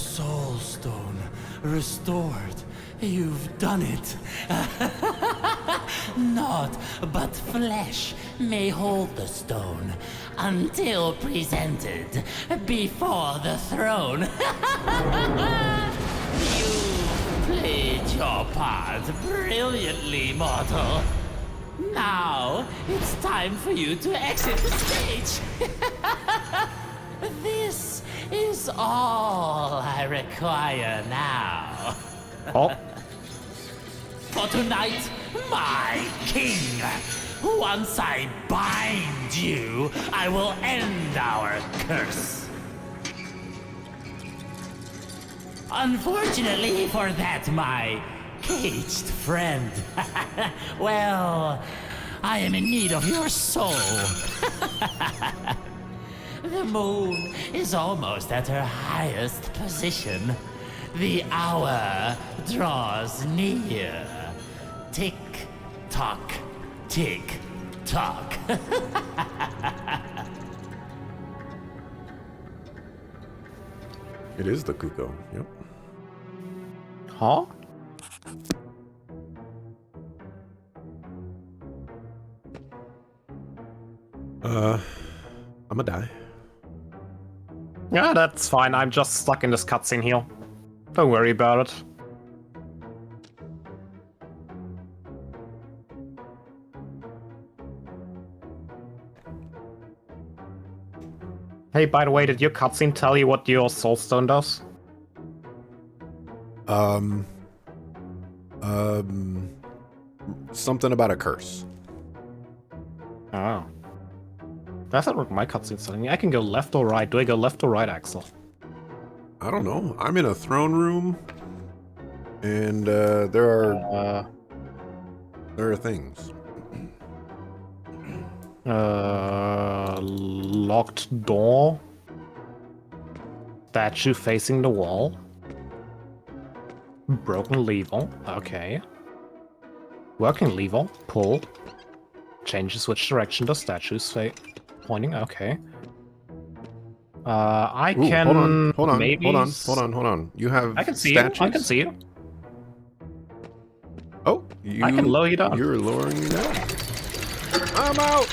soul stone restored. You've done it. Naught but flesh may hold the stone until presented before the throne. You played your part brilliantly, mortal. Now it's time for you to exit the stage. This is all I require now. Oh, For tonight, my king. Once I bind you, I will end our curse. Unfortunately for that, my caged friend. Well, I am in need of your soul. The moon is almost at her highest position. The hour draws near. Tick tock, tick tock. It is the Kuko. Yep. huh? I'm gonna die. Yeah, that's fine. I'm just stuck in this cutscene here. Don't worry about it. Hey, by the way, did your cutscene tell you what your soulstone does? Something about a curse. Oh. That's not what my cutscene's telling me. I can go left or right. Do I go left or right, Axel? I don't know. I'm in a throne room, and there are things. Locked door. Statue facing the wall. Broken lever. Okay. Working lever. Pull. Changes which direction the statue's pointing. Okay. I Ooh, can hold on, maybe hold on. You have I can see statues? you. I can see you. Oh, I can lower you down. You're lowering me down. I'm out.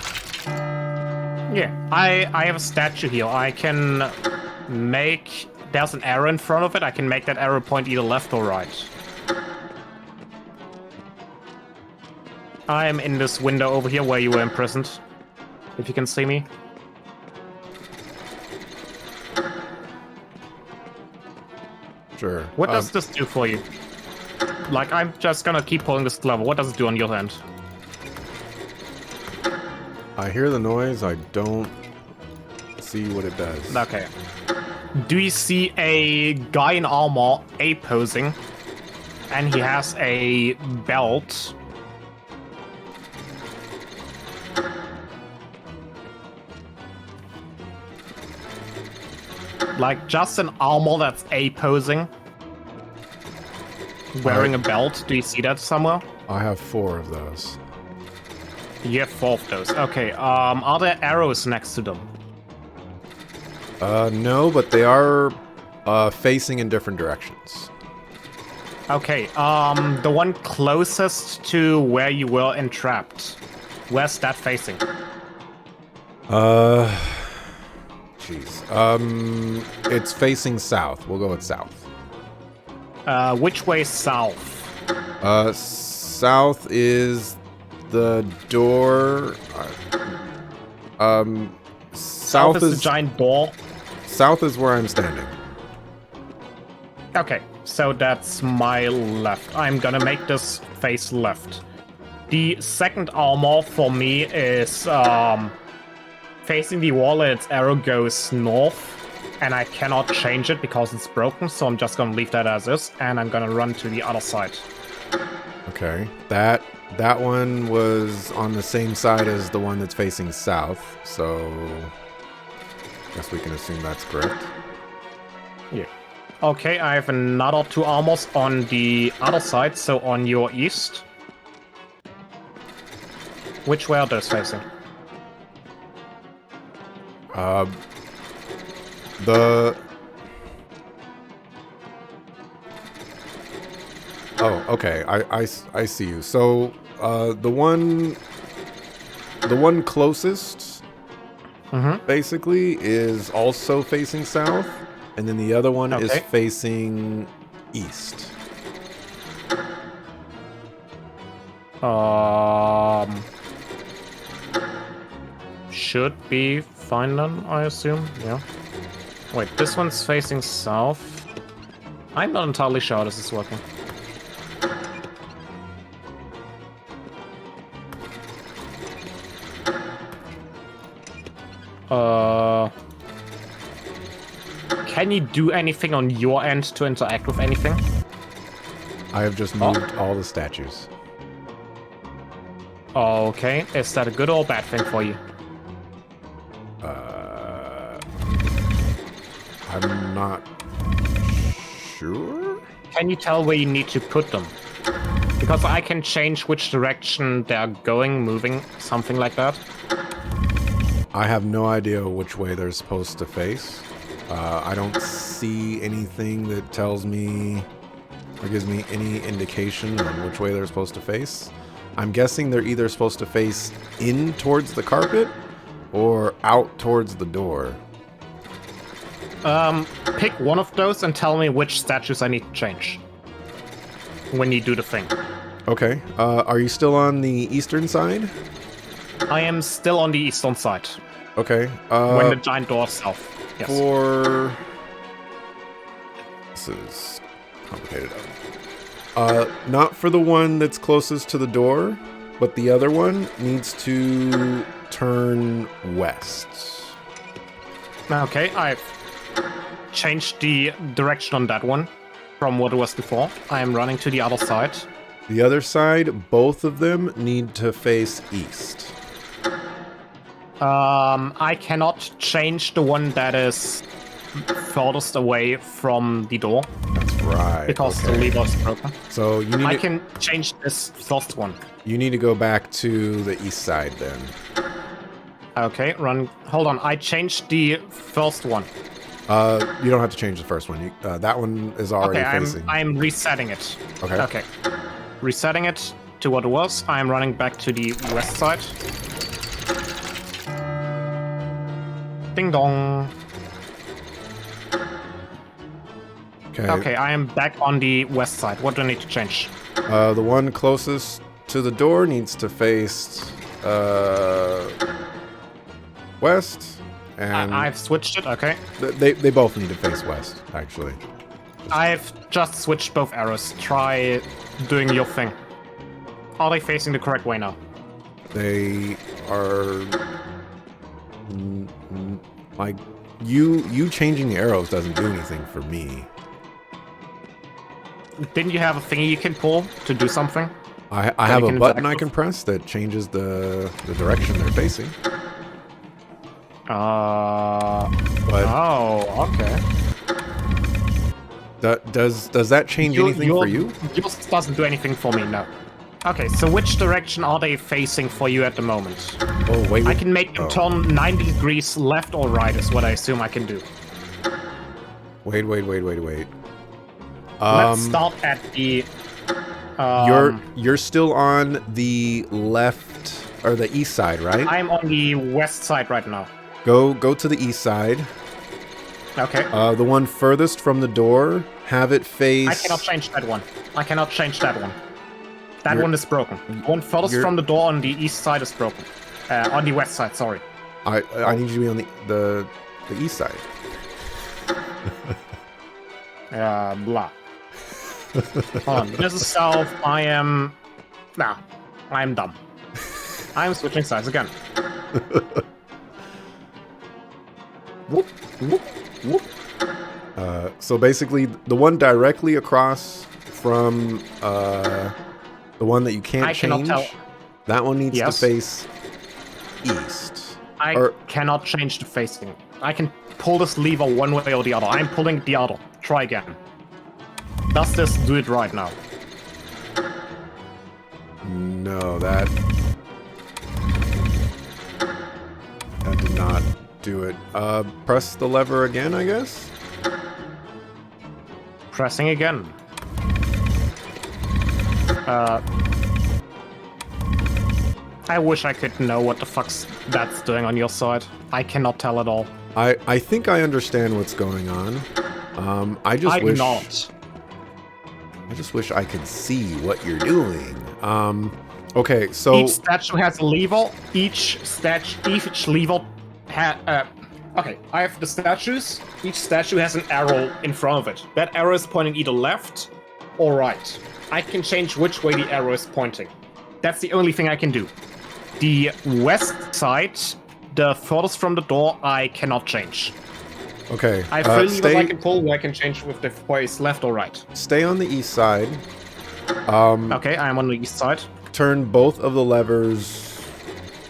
Yeah, I have a statue here. I can make... There's an arrow in front of it. I can make that arrow point either left or right. I'm in this window over here where you were imprisoned. If you can see me. Sure. What does this do for you? Like, I'm just gonna keep pulling this lever. What does it do on your end? I hear the noise. I don't see what it does. Okay. Do you see a guy in armor A-posing? And he has a belt. Like, just an armor that's A-posing. Wearing a belt. Do you see that somewhere? I have 4 of those. You have 4 of those. Okay, are there arrows next to them? No, but they are facing in different directions. Okay, the one closest to where you were entrapped. Where's that facing? Jeez. It's facing south. We'll go with south. Which way south? South is the door. South is the giant door. South is where I'm standing. Okay, so that's my left. I'm gonna make this face left. The second armor for me is facing the wall and its arrow goes north. And I cannot change it because it's broken, so I'm just gonna leave that as is, and I'm gonna run to the other side. Okay. That one was on the same side as the one that's facing south, so guess we can assume that's correct. Yeah. Okay, I have another 2 armors on the other side, so on your east. Which way are those facing? Oh, okay. I see you. So the one closest, basically, is also facing south, and then the other one is facing east. Should be fine then, I assume. Yeah. Wait, this one's facing south. I'm not entirely sure how this is working. Can you do anything on your end to interact with anything? I have just moved all the statues. Okay, is that a good or bad thing for you? I'm not sure. Can you tell where you need to put them? Because I can change which direction they're going, moving, something like that. I have no idea which way they're supposed to face. I don't see anything that tells me or gives me any indication on which way they're supposed to face. I'm guessing they're either supposed to face in towards the carpet or out towards the door. Pick one of those and tell me which statues I need to change when you do the thing. Okay. Are you still on the eastern side? I am still on the eastern side. Okay. When the giant door is south. Yes. For... This is complicated. Not for the one that's closest to the door, but the other one needs to turn west. Okay, I've changed the direction on that one from what it was before. I am running to the other side. The other side, both of them need to face east. I cannot change the one that is furthest away from the door. That's right. Because the lever is broken. So you need I can change this first one. You need to go back to the east side then. Okay, run. Hold on. I changed the first one. You don't have to change the first one. That one is already facing. I'm resetting it. Okay. Okay. Resetting it to what it was. I'm running back to the west side. Ding dong. Okay, I am back on the west side. What do I need to change? The one closest to the door needs to face west, and I've switched it. Okay. They both need to face west, actually. I've just switched both arrows. Try doing your thing. Are they facing the correct way now? They are like you changing the arrows doesn't do anything for me. Didn't you have a thingy you can pull to do something? I have a button I can press that changes the direction they're facing. But oh, okay. Does that change anything for you? Yours doesn't do anything for me, no. Okay, so which direction are they facing for you at the moment? Oh, wait. I can make them turn 90 degrees left or right is what I assume I can do. Wait. Let's start at the... You're still on the left or the east side, right? I'm on the west side right now. Go to the east side. Okay. The one furthest from the door, have it face... I cannot change that one. That one is broken. The one furthest from the door on the east side is broken. On the west side, sorry. I need you to be on the east side. Blah. Hold on. This is south. I am... Nah. I'm dumb. I'm switching sides again. Whoop, whoop, whoop. So basically, the one directly across from the one that you can't change, that one needs to face east. I cannot change the facing. I can pull this lever one way or the other. I'm pulling the other. Try again. Does this do it right now? No, that did not do it. Press the lever again, I guess? Pressing again. I wish I could know what the fuck's that's doing on your side. I cannot tell at all. I think I understand what's going on. I just wish I could see what you're doing. Okay, so each statue has a lever. Each lever okay, I have the statues. Each statue has an arrow in front of it. That arrow is pointing either left or right. I can change which way the arrow is pointing. That's the only thing I can do. The west side, the furthest from the door, I cannot change. okay, I have 3 levers I can pull where I can change with the voice left or right. stay on the east side. Okay, I am on the east side. Turn both of the levers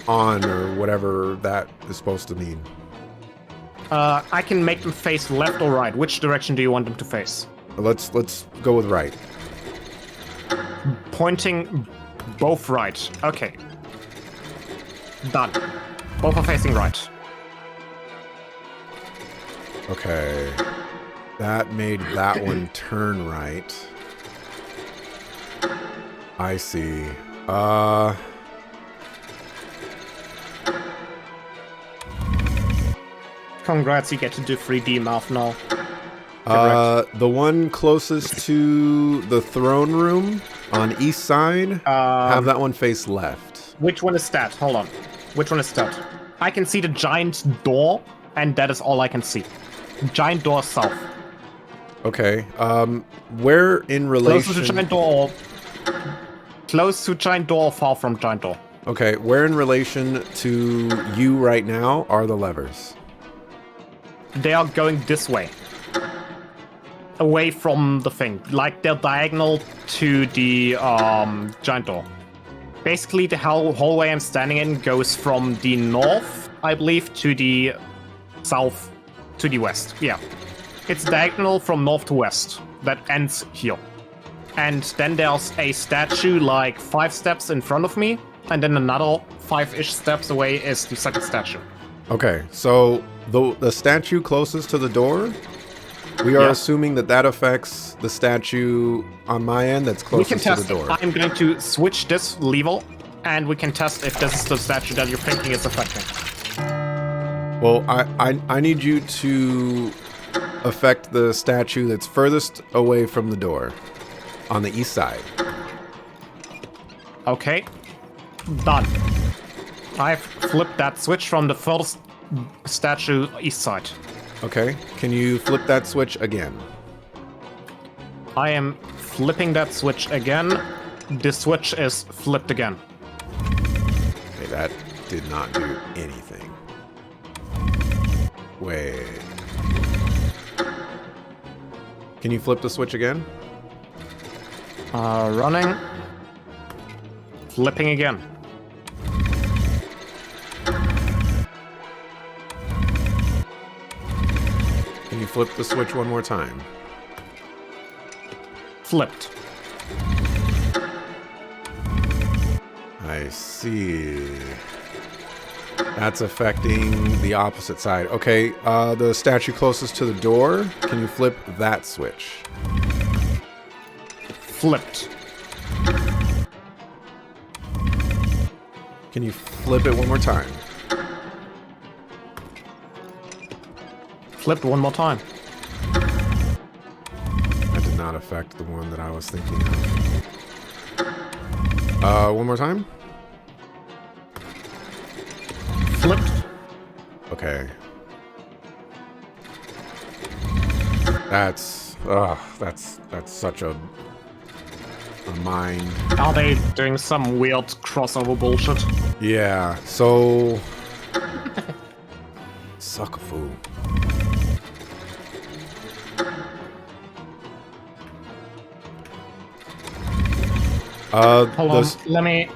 on, or whatever that is supposed to mean. I can make them face left or right. Which direction do you want them to face? Let's go with right. Pointing both right. Okay. Done. Both are facing right. Okay. That made that one turn right. I see. Congrats, you get to do 3D math now. The one closest to the throne room on east side, have that one face left. Which one is that? Hold on. Which one is that? I can see the giant door, and that is all I can see. Giant door south. Okay. Where in relation? Close to the giant door, or close to giant door, or far from giant door? Okay, where in relation to you right now are the levers? They are going this way. Away from the thing. Like they're diagonal to the giant door. Basically, the hallway I'm standing in goes from the north, I believe, to the south, to the west. Yeah. It's diagonal from north to west. That ends here. And then there's a statue like 5 steps in front of me, and then another 5-ish steps away is the second statue. Okay, so the statue closest to the door, we are assuming that affects the statue on my end that's closest to the door. I'm going to switch this lever, and we can test if this is the statue that you're thinking is affecting. Well, I need you to affect the statue that's furthest away from the door on the east side. Okay. Done. I've flipped that switch from the first statue east side. Okay, can you flip that switch again? I am flipping that switch again. The switch is flipped again. Okay, that did not do anything. Wait. Can you flip the switch again? Running. Flipping again. Can you flip the switch one more time? Flipped. I see. That's affecting the opposite side. Okay, the statue closest to the door, can you flip that switch? Flipped. Can you flip it one more time? Flipped one more time. That did not affect the one that I was thinking of. One more time? Flipped. Okay. That's such a mind. Are they doing some weird crossover bullshit? Yeah, so suck a fool. Hold on, let me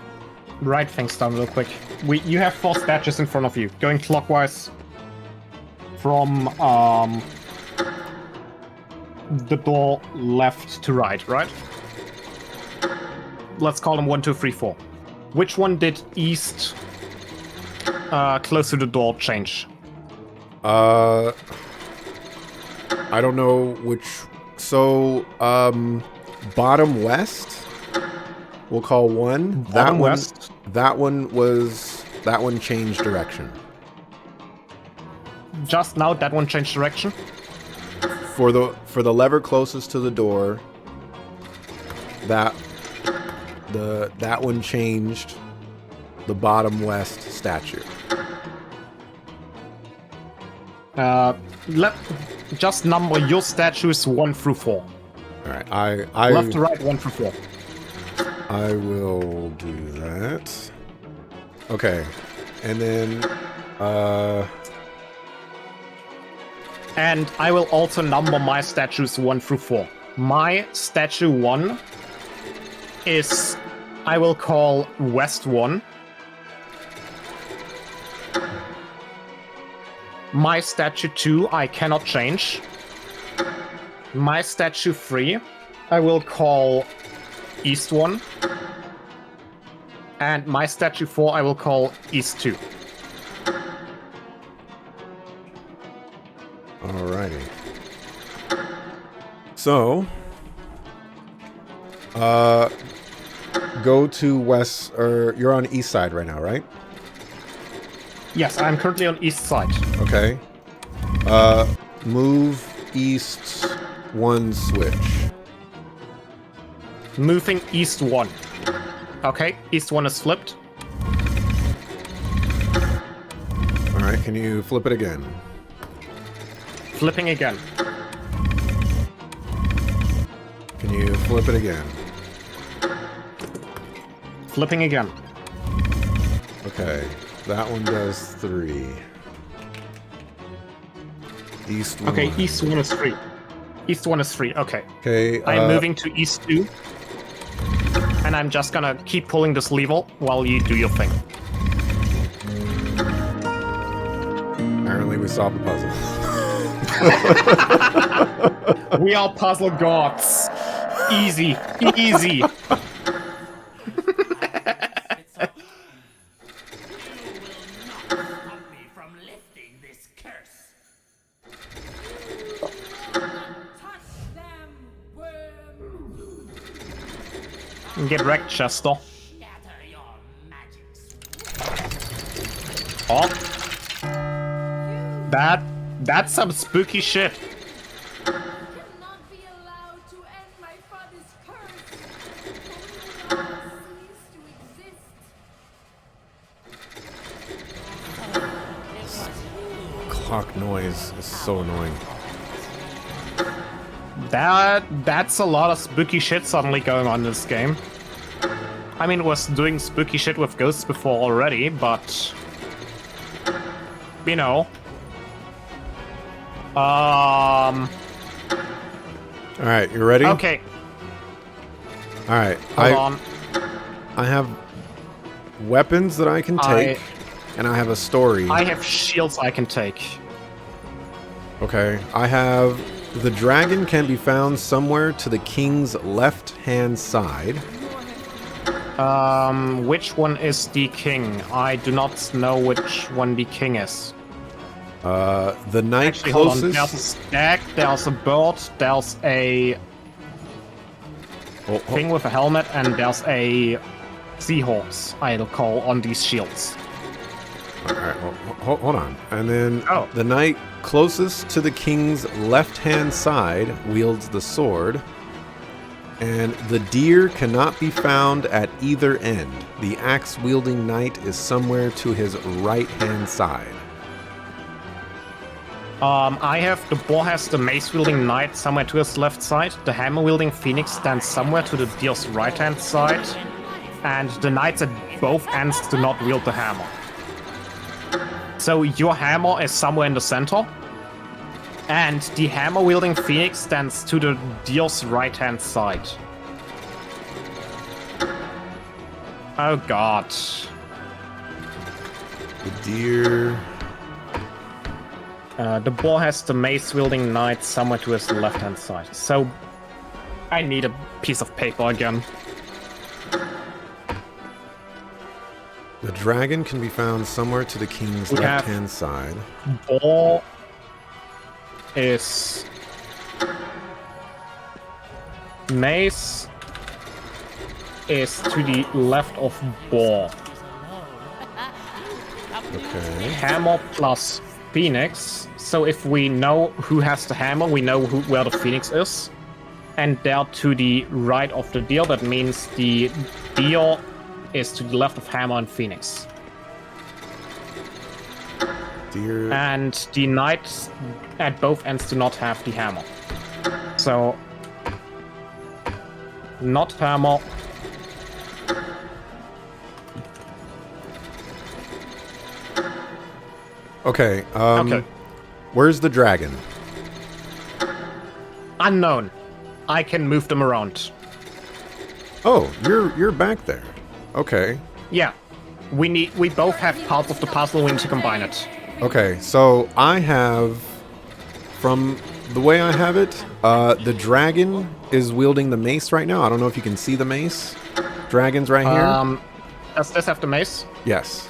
write things down real quick. You have 4 statues in front of you, going clockwise from the door left to right, right? Let's call them 1, 2, 3, 4. Which one did east close to the door change? I don't know which. So, bottom west We'll call one. Bottom west. That one changed direction. Just now, that one changed direction. For the lever closest to the door, that one changed the bottom west statue. Just number your statues 1 through 4. All right, I Left to right, 1 through 4. I will do that. Okay, and then and I will also number my statues 1 through 4. My statue 1 is, I will call West 1. My statue 2 I cannot change. My statue 3 I will call East 1. And my statue 4 I will call East 2. Alrighty. So, go to west, or you're on east side right now, right? Yes, I'm currently on east side. Okay. Move east 1 switch. Moving east 1. Okay, east 1 is flipped. Alright, can you flip it again? Flipping again. Can you flip it again? Flipping again. Okay, that one does 3. East 1. Okay, east 1 is 3. East 1 is 3, okay. Okay, I'm moving to east 2. And I'm just gonna keep pulling this lever while you do your thing. Apparently we solved the puzzle. We are puzzle gods. Easy, easy. You will not stop me from lifting this curse. Touch them, worm! Get wrecked, Chester. Shatter your magics. Oh. That's some spooky shit. Cannot be allowed to end my father's curse. For we will all cease to exist. Clock noise is so annoying. That's a lot of spooky shit suddenly going on in this game. I mean, it was doing spooky shit with ghosts before already, but you know. Alright, you ready? Okay, Alright, hold on. I have weapons that I can take, and I have a story. I have shields I can take. Okay, I have... The dragon can be found somewhere to the king's left-hand side. Which one is the king? I do not know which one the king is. The knight Actually, hold on. closest... There's a stag, there's a bird, there's a Oh, thing with a helmet, and there's a seahorse, I'll call, on these shields. Alright, well, hold on. And then Oh. the knight closest to the king's left-hand side wields the sword. And the deer cannot be found at either end. The axe-wielding knight is somewhere to his right-hand side. I have the boar has the mace-wielding knight somewhere to his left side. The hammer-wielding phoenix stands somewhere to the deer's right-hand side. And the knights at both ends do not wield the hammer. So your hammer is somewhere in the center. And the hammer-wielding phoenix stands to the deer's right-hand side. Oh god. The deer... The boar has the mace-wielding knight somewhere to his left-hand side. So, I need a piece of paper again. The dragon can be found somewhere to the king's We have- left-hand side. Boar is mace, is to the left of Boar. Okay. Hammer plus Phoenix. So if we know who has the hammer, we know where the Phoenix is. And they're to the right of the deer. That means the deer is to the left of hammer and Phoenix. Deer. And the knights at both ends do not have the hammer. So, not hammer. Okay. Okay. Where's the dragon? Unknown. I can move them around. Oh, you're back there. Okay. Yeah. We both have parts of the puzzle, we need to combine it. Okay, so I have, from the way I have it, the dragon is wielding the mace right now. I don't know if you can see the mace. Dragon's right here. Does this have the mace? Yes.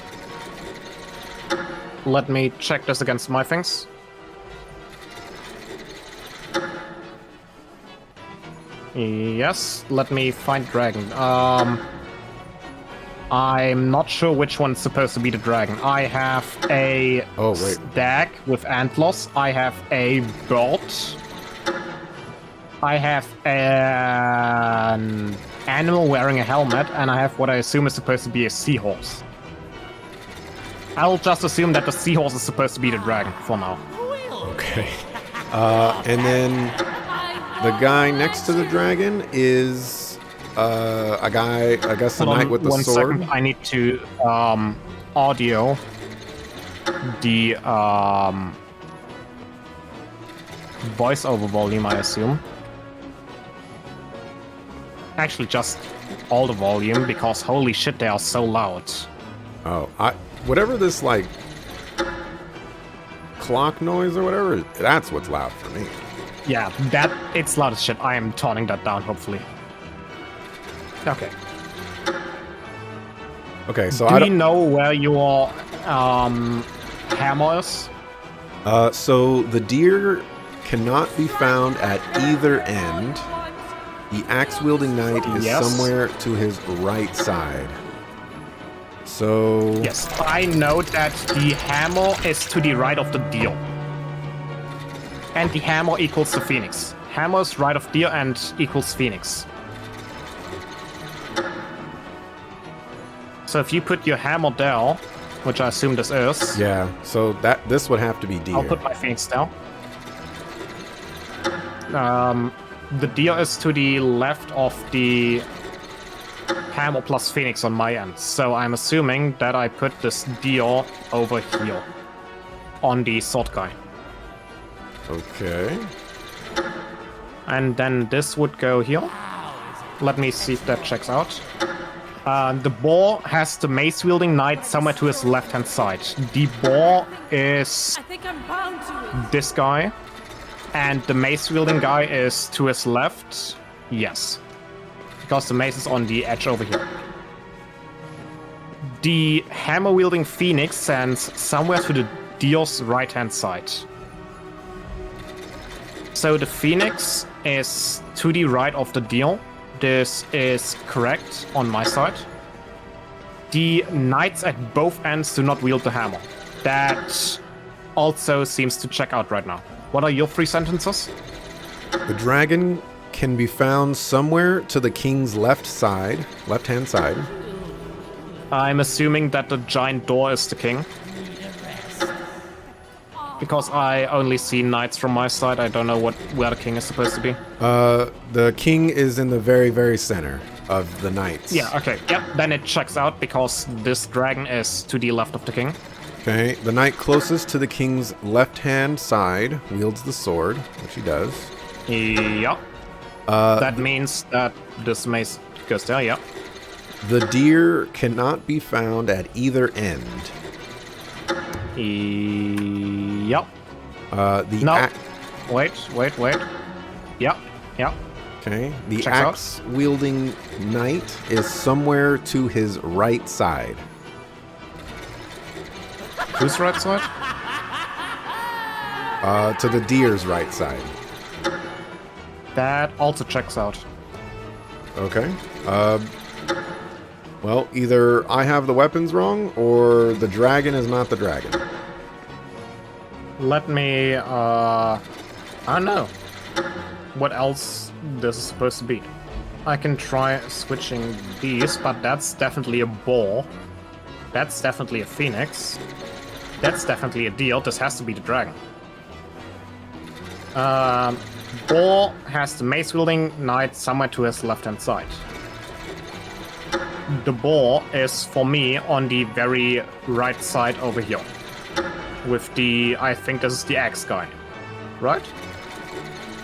Let me check this against my things. Yes, let me find dragon. I'm not sure which one's supposed to be the dragon. I have a stag with antlers. I have a bird. I have an animal wearing a helmet, and I have what I assume is supposed to be a seahorse. I'll just assume that the seahorse is supposed to be the dragon for now. Okay. And then the guy next to the dragon is a guy, I guess, a knight with the sword. 1 second, I need to audio the voiceover volume, I assume. Actually, just all the volume, because holy shit, they are so loud. Oh, whatever this, like, clock noise or whatever, that's what's loud for me. Yeah, it's loud as shit. I am toning that down, hopefully. Okay. Okay, so Do we know where your hammer is? So the deer cannot be found at either end. The axe-wielding knight is somewhere to his right side. So... Yes, I know that the hammer is to the right of the deer. And the hammer equals the phoenix. Hammer is right of deer and equals phoenix. So if you put your hammer down, which I assume this is... Yeah, so this would have to be deer. I'll put my phoenix down. The deer is to the left of the hammer plus phoenix on my end. So I'm assuming that I put this deer over here on the sword guy. Okay. And then this would go here. Let me see if that checks out. The boar has the mace-wielding knight somewhere to his left-hand side. The boar is I think I'm bound to it. this guy. And the mace-wielding guy is to his left. Yes. Because the mace is on the edge over here. The hammer-wielding phoenix stands somewhere to the deer's right-hand side. So the phoenix is to the right of the deer. This is correct on my side. The knights at both ends do not wield the hammer. That also seems to check out right now. What are your 3 sentences? The dragon can be found somewhere to the king's left-hand side. I'm assuming that the giant door is the king. Because I only see knights from my side, I don't know where the king is supposed to be. The king is in the very, very center of the knights. Yeah, okay. Yep, then it checks out because this dragon is to the left of the king. Okay, the knight closest to the king's left-hand side wields the sword, which he does. Yep. That means that this mace goes there, yep. The deer cannot be found at either end. Yep. No. Wait. Yep. Okay. The Checks out. axe-wielding knight is somewhere to his right side. Whose right side? To the deer's right side. That also checks out. Okay. Well, either I have the weapons wrong, or the dragon is not the dragon. Let me, I don't know what else this is supposed to be. I can try switching these, but that's definitely a boar. That's definitely a phoenix. That's definitely a deal. This has to be the dragon. Boar has the mace-wielding knight somewhere to his left-hand side. The boar is, for me, on the very right side over here. With the... I think this is the axe guy. Right?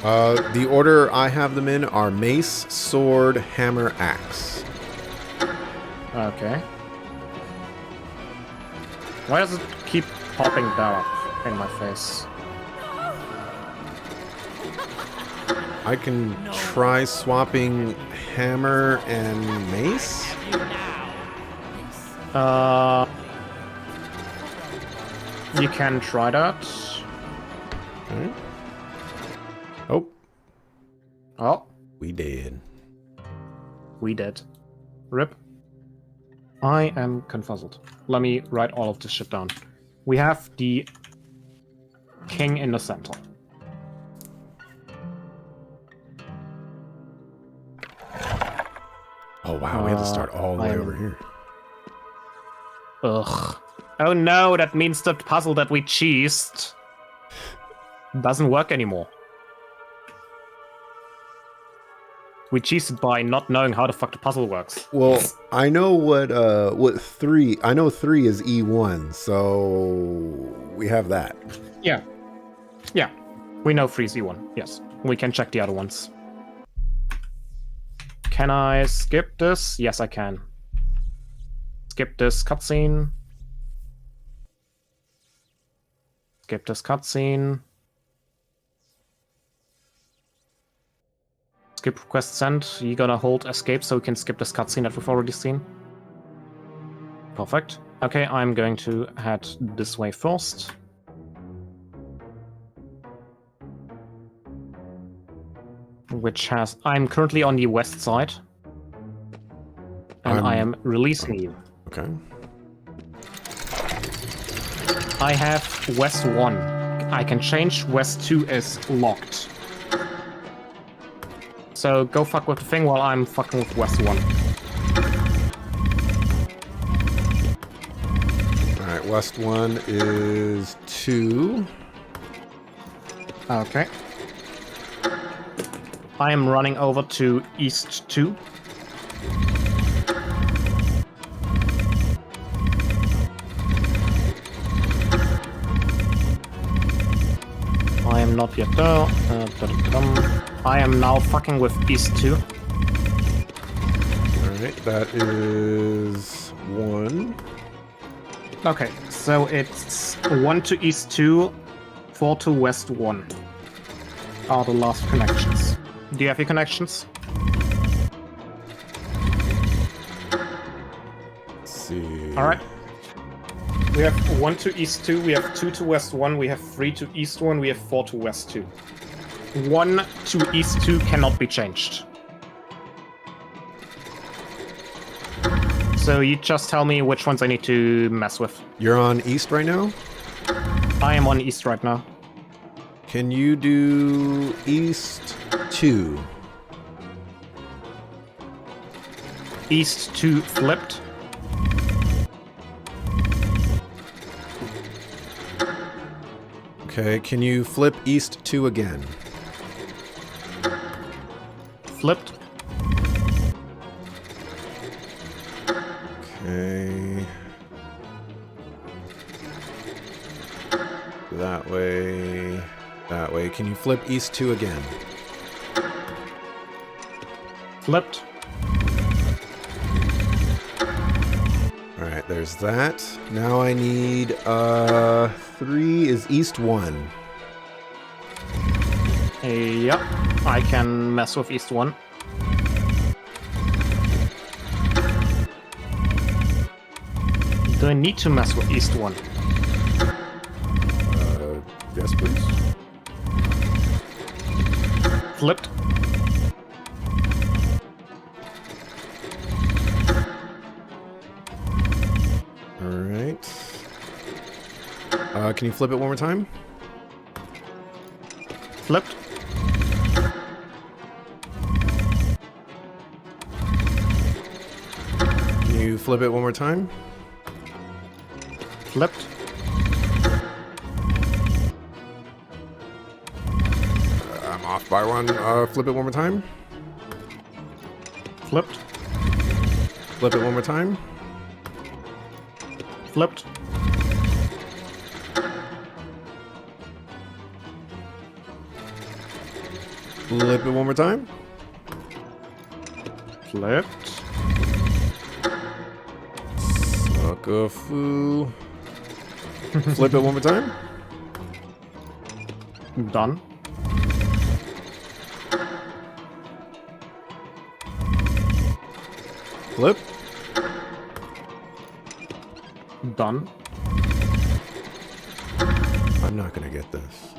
The order I have them in are mace, sword, hammer, axe. Okay. Why does it keep popping that up in my face? I can try swapping hammer and mace? You can try that. Okay. Oh, Oh, we did. we did. Rip. I am confuzzled. Let me write all of this shit down. We have the king in the center. Oh wow, we have to start all the way over here. Ugh. Oh no, that means the puzzle that we cheesed doesn't work anymore. We cheesed by not knowing how the fuck the puzzle works. Well, I know what 3. I know 3 is E1, so we have that. Yeah. Yeah. We know 3 Z1. Yes. We can check the other ones. Can I skip this? Yes, I can. Skip this cutscene. Skip this cutscene. Skip request sent. You gonna hold escape so we can skip this cutscene that we've already seen? Perfect. Okay, I'm going to head this way first. Which has... I'm currently on the west side. And I am releasing you. Okay. I have West 1. I can change West 2 is locked. So go fuck with the thing while I'm fucking with West 1. Alright, West 1 is 2. Okay. I am running over to East 2. I am not yet there. I am now fucking with East 2. Alright, that is 1. Okay, so it's 1 to East 2, 4 to West 1 are the last connections. Do you have your connections? Let's see. Alright. We have 1 to East 2, we have 2 to West 1, we have 3 to East 1, we have 4 to West 2. 1 to East 2 cannot be changed. So you just tell me which ones I need to mess with. You're on East right now? I am on East right now. Can you do East 2? East 2 flipped. Okay, can you flip East 2 again? Flipped. Okay. That way. That way. Can you flip East 2 again? Flipped. Alright, there's that. Now I need 3 is East 1. Yep, I can mess with East 1. Do I need to mess with East 1? Yes, please. Flipped. Alright. Can you flip it one more time? Flipped. Can you flip it one more time? Flipped. I'm off by one. Flip it one more time. Flipped. Flip it one more time. Flipped. Flip it one more time. Flipped. Sucker foo. Flip it one more time. Done. Flip. Done. I'm not gonna get this.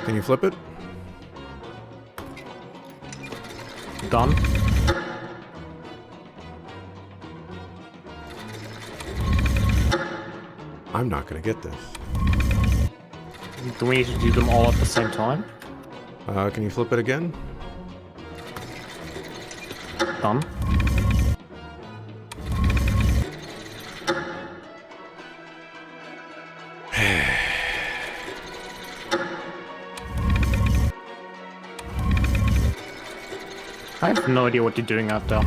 Can you flip it? Done. I'm not gonna get this. Do we need to do them all at the same time? Can you flip it again? Done. I have no idea what you're doing out there.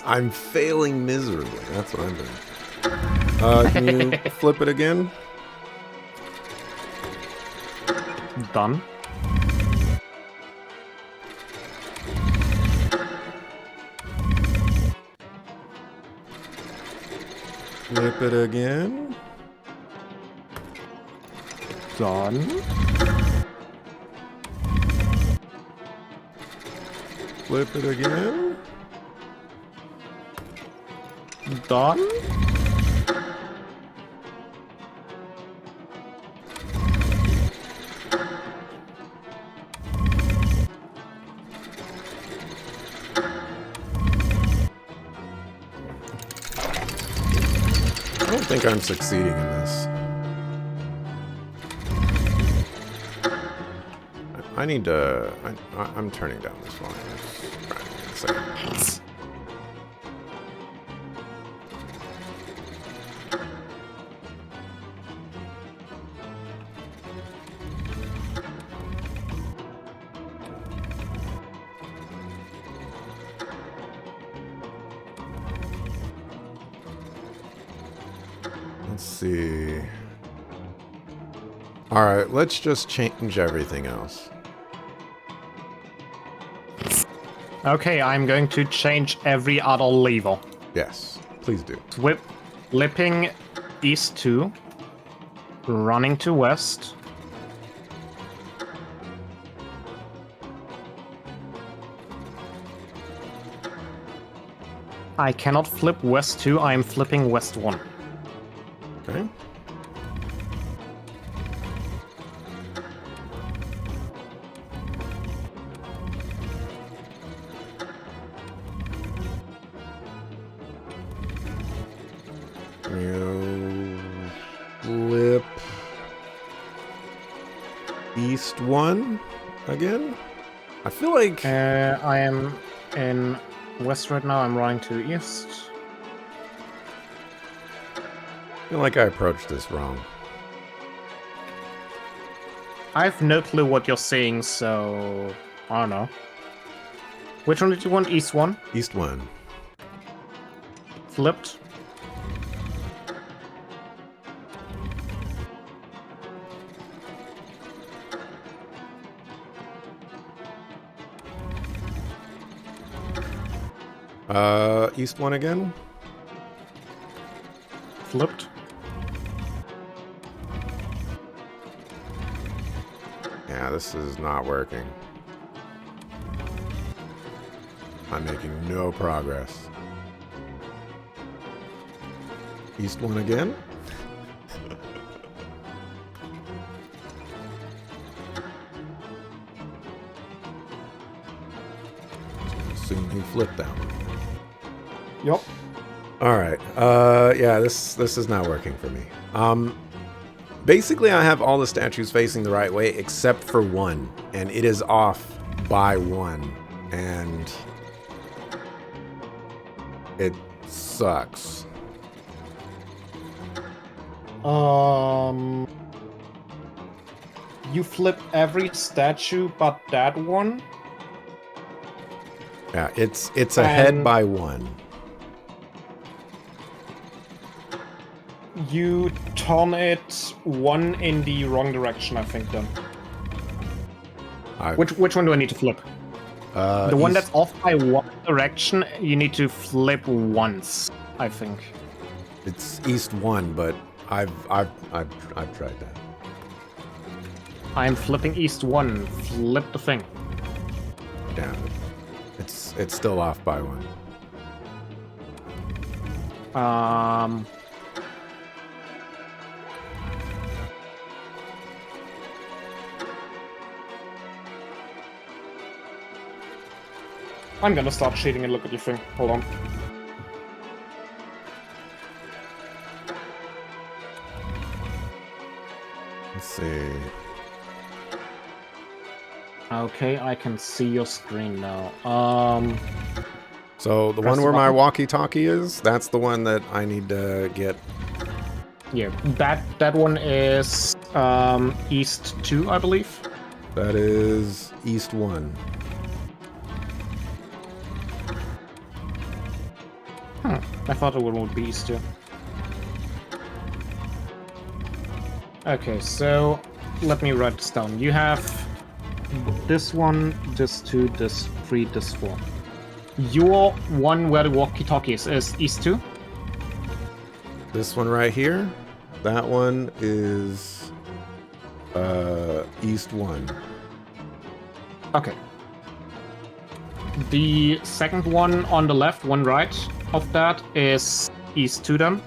I'm failing miserably. That's what I'm doing. Can you flip it again? Done. Flip it again. Done. Flip it again. Done. I don't think I'm succeeding in this. I need to... I'm turning down this volume. It's driving me insane. Let's see. Alright, let's just change everything else. Okay, I'm going to change every other lever. Yes, please do. Flipping east to, running to west. I cannot flip west 2, I am flipping west 1. Okay. You flip east 1 again? I feel like... I am in west right now, I'm running to east. I feel like I approached this wrong. I have no clue what you're saying, so I don't know. Which one did you want? East 1? East 1. Flipped. East 1 again? Flipped. Yeah, this is not working. I'm making no progress. East 1 again? Assume he flipped that one. Yup. All right. Yeah, this is not working for me. Basically, I have all the statues facing the right way except for one, and it is off by one, and it sucks. You flip every statue but that one. Yeah, it's ahead And- by one. You turn it one in the wrong direction, I think. Then which one do I need to flip? The one that's off by one direction, you need to flip once, I think. It's east one, but I've tried that. I'm flipping east one. Flip the thing. Damn it. It's still off by one. I'm gonna start cheating and look at your thing. Hold on. Let's see. Okay, I can see your screen now. So the Press one where the my button. walkie-talkie is, that's the one that I need to get. Yeah, that one is east 2, I believe. That is east one. I thought the one would be east 2. Okay, so let me write this down. You have this one, this 2, this 3, this 4. Your one where the walkie-talkie is east 2? This one right here, that one is east one. Okay. The second one on the left, one right of that is east 2 then.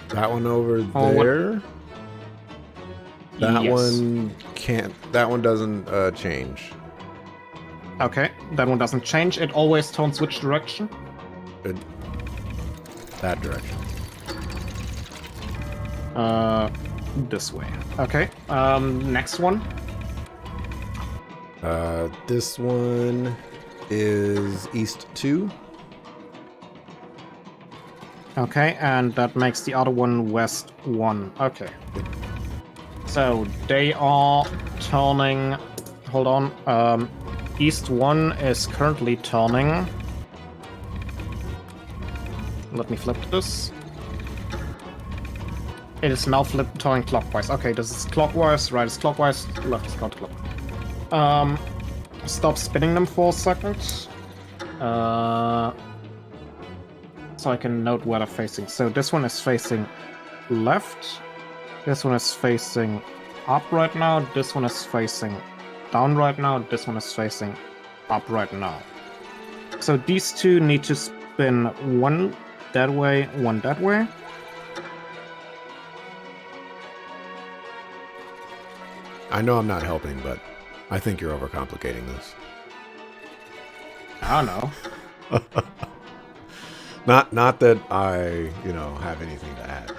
That one over Oh, what- there. That Yes. one can't. That one doesn't change. Okay, that one doesn't change. It always turns which direction? That direction. This way. Okay. Next one. This one is east 2. Okay, and that makes the other one west 1. Okay. So they are turning. Hold on. East 1 is currently turning. Let me flip this. It is now turning clockwise. Okay, this is clockwise, right is clockwise, left is counterclockwise. Stop spinning them for a second. So I can note where they're facing. So this one is facing left. This one is facing up right now. This one is facing down right now. This one is facing up right now. So these two need to spin one that way, one that way. I know I'm not helping, but I think you're overcomplicating this. I don't know. Not that I, have anything to add.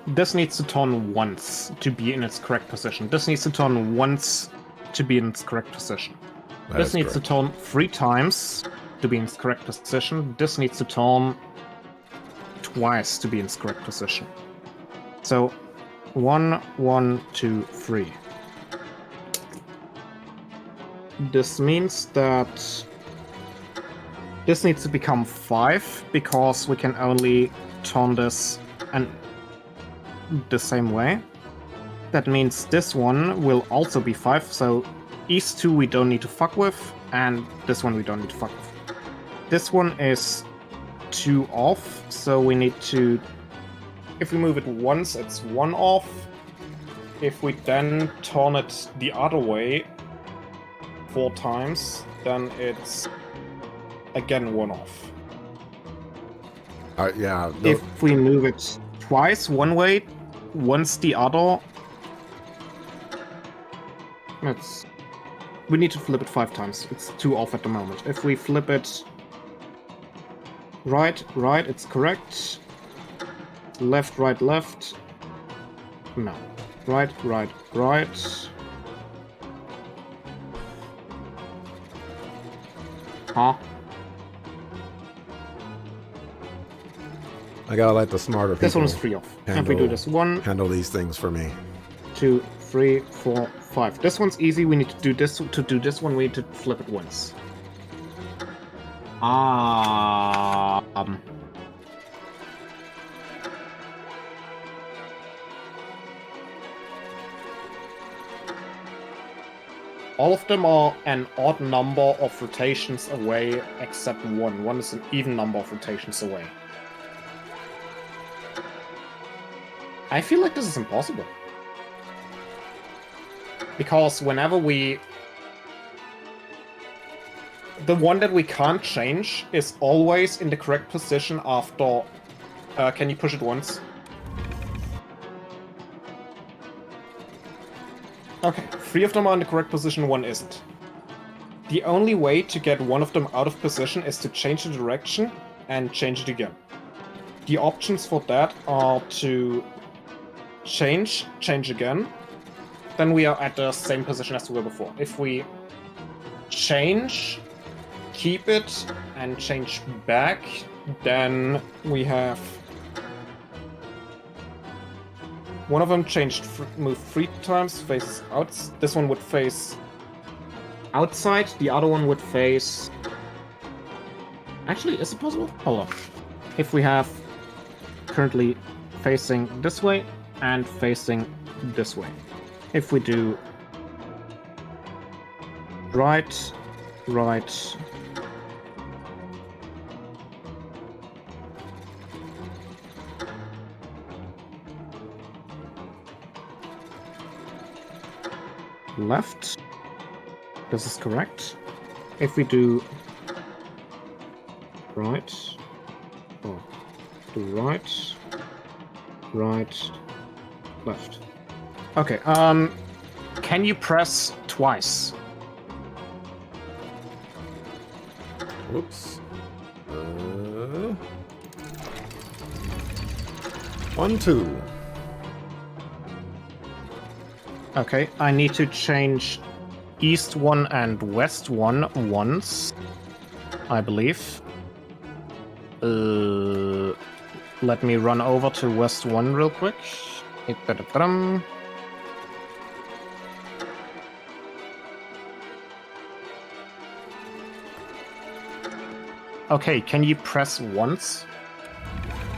This needs to turn once to be in its correct position. This needs to turn once to be in its correct position. That This is needs correct. to turn 3 times to be in its correct position. This needs to turn twice to be in its correct position. So 1, 1, 2, 3. This means that this needs to become 5 because we can only turn this and the same way. That means this one will also be 5, so east 2 we don't need to fuck with, and this one we don't need to fuck with. This one is 2 off, so we need to... If we move it once, it's 1 off. If we then turn it the other way 4 times, then it's again 1 off. Yeah. If we move it twice one way, once the other, we need to flip it 5 times. It's 2 off at the moment. If we flip it Right, right, it's correct. Left, right, left. No. Right, right, right. Huh? I gotta let the smarter people This one is free off. And we do this 1, handle these things for me. 2, 3, 4, 5. This one's easy. We need to do this. To do this one, we need to flip it once. All of them are an odd number of rotations away, except one. One is an even number of rotations away. I feel like this is impossible. Because whenever we... The one that we can't change is always in the correct position after... can you push it once? Okay, 3 of them are in the correct position, 1 isn't. The only way to get one of them out of position is to change the direction and change it again. The options for that are to change again, then we are at the same position as we were before. If we change, keep it, and change back, then we have... One of them changed, moved 3 times, faces out. This one would face outside, the other one would face... Actually, is it possible? Hold on. If we have currently facing this way and facing this way. If we do right, right, left, this is correct. If we do right, oh, do right, right, left. Okay, can you press twice? Whoops. 1, 2. Okay, I need to change east 1 and west 1 once, I believe. Let me run over to west 1 real quick. Okay, can you press once?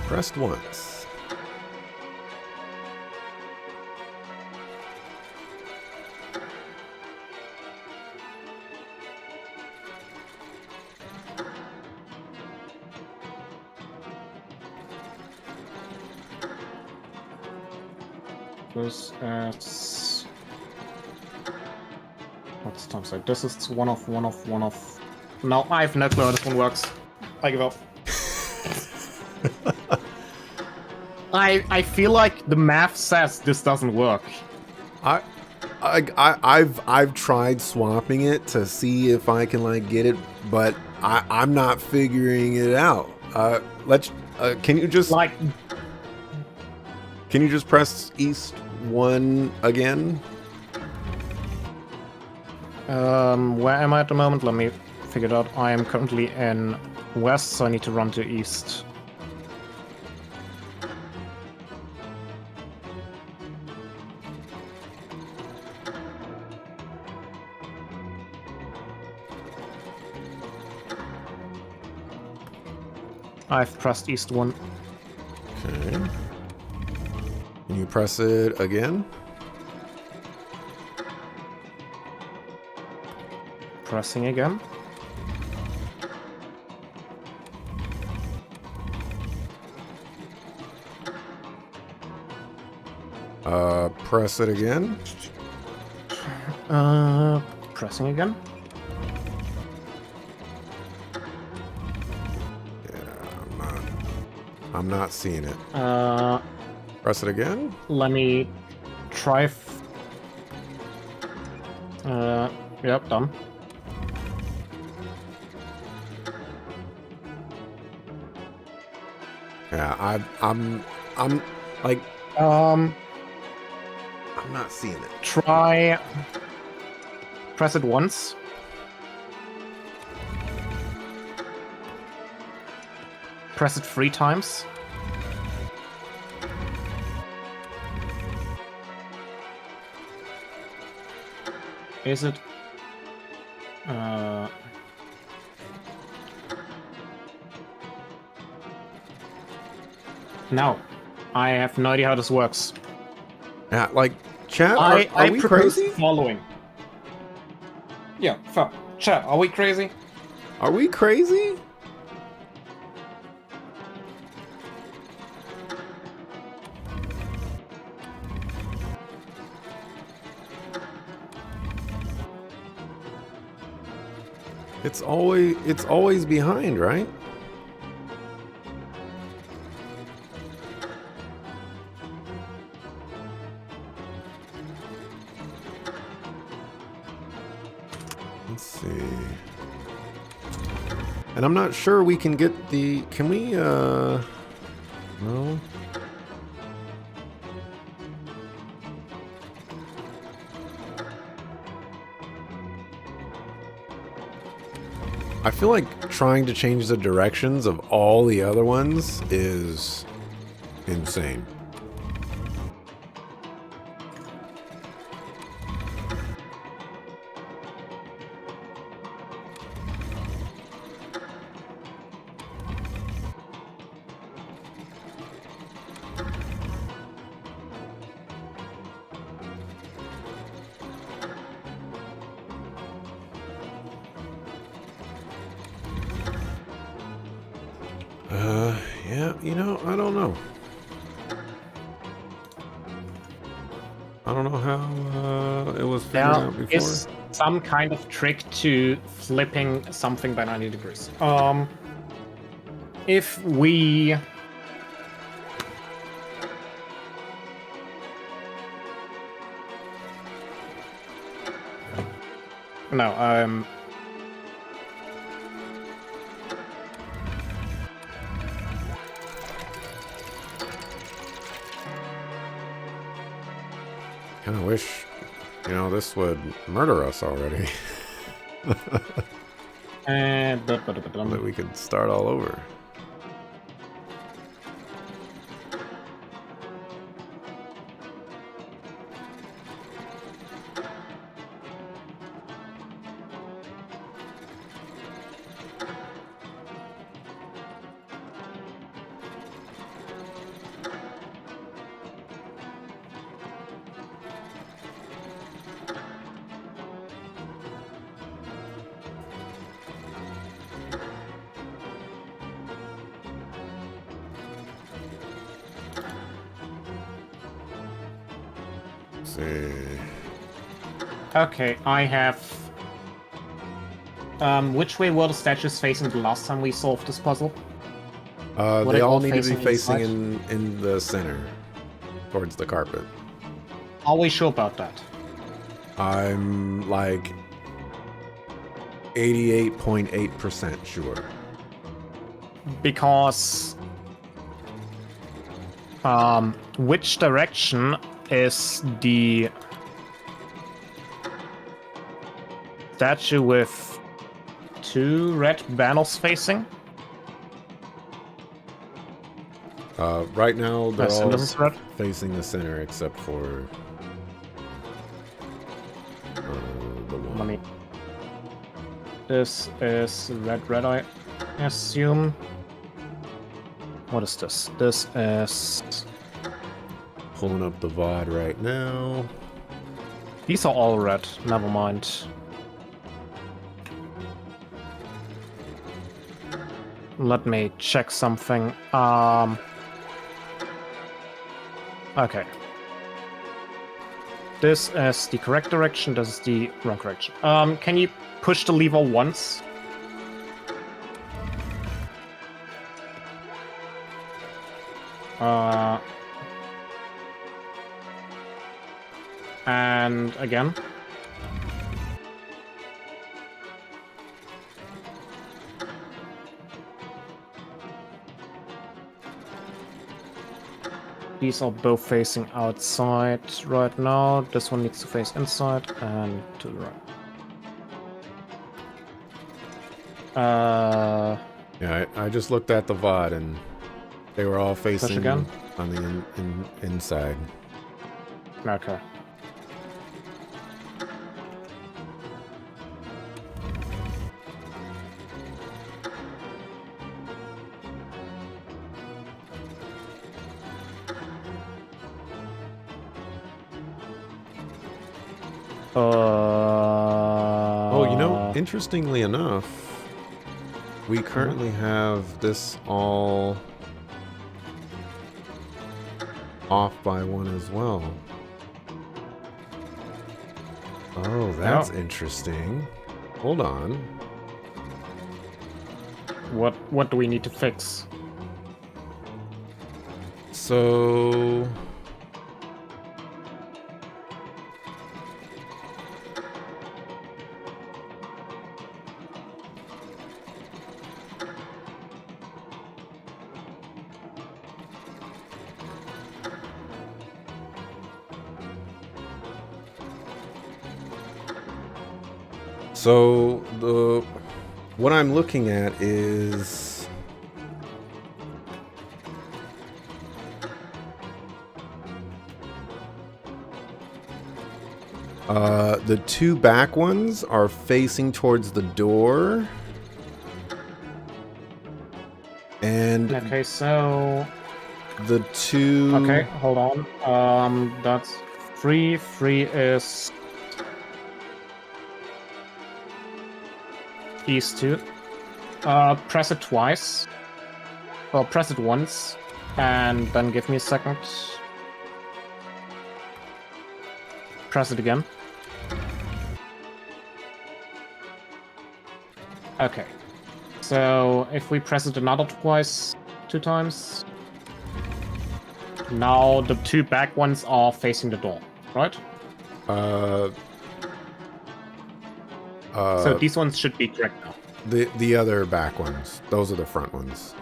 Pressed once. This as... What's time say? This is one of. No, I have no clue how this one works. I give up. I feel like the math says this doesn't work. I've tried swapping it to see if I can like get it, but I'm not figuring it out. Can you just Like, can you just press east 1 again? where am I at the moment? Let me figure it out. I am currently in west, so I need to run to east. I've pressed east 1. Okay. Can you press it again? Pressing again. Press it again. Pressing again. Yeah, I'm not seeing it. Uh, Press it again. Let me try. Yep, done. Yeah, I'm like, Um, I'm not seeing it. try press it once. Press it 3 times. Is it? No. I have no idea how this works. Yeah, like, chat, I are we propose crazy? the following. Yeah, fuck. Chat, are we crazy? Are we crazy? It's always behind, right? Let's see. And I'm not sure we can get the... Can we, no? I feel like trying to change the directions of all the other ones is insane. Yeah, you know, I don't know. I don't know how it was figured There out before. is some kind of trick to flipping something by 90 degrees. If we... No, Kind of wish, you know, this would murder us already. That we could start all over. Let's see. Okay, I have... which way were the statues facing the last time we solved this puzzle? Were They they all all need to be facing facing inside? in the center, towards the carpet. Are we sure about that? I'm like 88.8% sure. Because... which direction is the statue with 2 red banners facing? Right now, they're Yes, all this is red. facing the center except for the one. Let me... This is red, I assume. What is this? This is... Pulling up the VOD right now. These are all red. Never mind. Let me check something. Okay. This is the correct direction. This is the wrong direction. Can you push the lever once? And again. These are both facing outside right now. This one needs to face inside and to the right. Yeah, I just looked at the VOD and they were all facing again? on the inside. Okay. Oh, you know, interestingly enough, we currently have this all off by one as well. Oh, that's interesting. Hold on. What do we need to fix? So what I'm looking at is the two back ones are facing towards the door. And Okay, so the two okay, hold on. That's 3. 3 is these two. Press it twice. Or press it once. And then give me a second. Press it again. Okay. So if we press it another twice, 2 times. Now the two back ones are facing the door, right? So these ones should be correct now. the other back ones. Those are the front ones.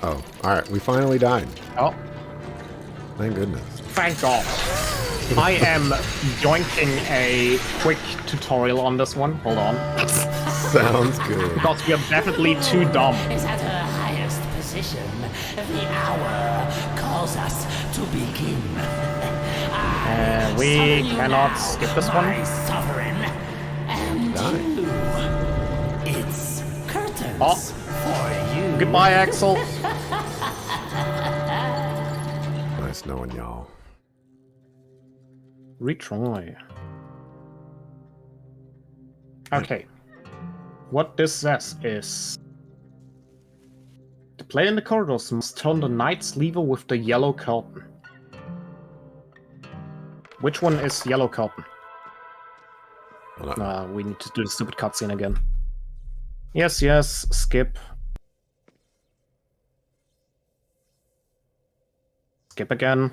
Oh, all right. We finally died. Oh, Thank goodness. thank God. I am jointing a quick tutorial on this one. Hold on. Sounds good. Because we are definitely too dumb. Is at her highest position. The hour calls us to begin. We Summon you cannot now, skip this my one. sovereign. And Die. you. It's curtains Oh. for you. Goodbye, Axel. Nice knowing y'all. Retry. Okay. What this says is... The player in the corridors must turn the knight's lever with the yellow curtain. Which one is yellow curtain? Hold on. We need to do the stupid cutscene again. Yes, yes, skip. Skip again.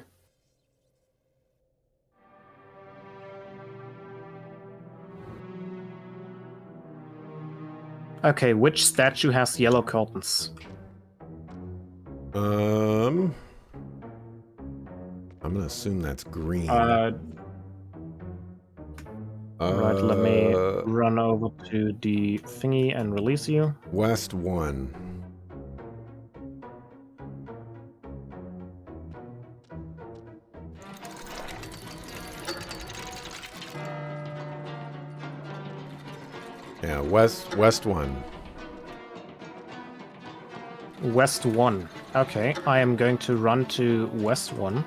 Okay, which statue has yellow curtains? I'm gonna assume that's green. Right, let me run over to the thingy and release you. West 1. Yeah, West 1. West 1. Okay, I am going to run to West 1.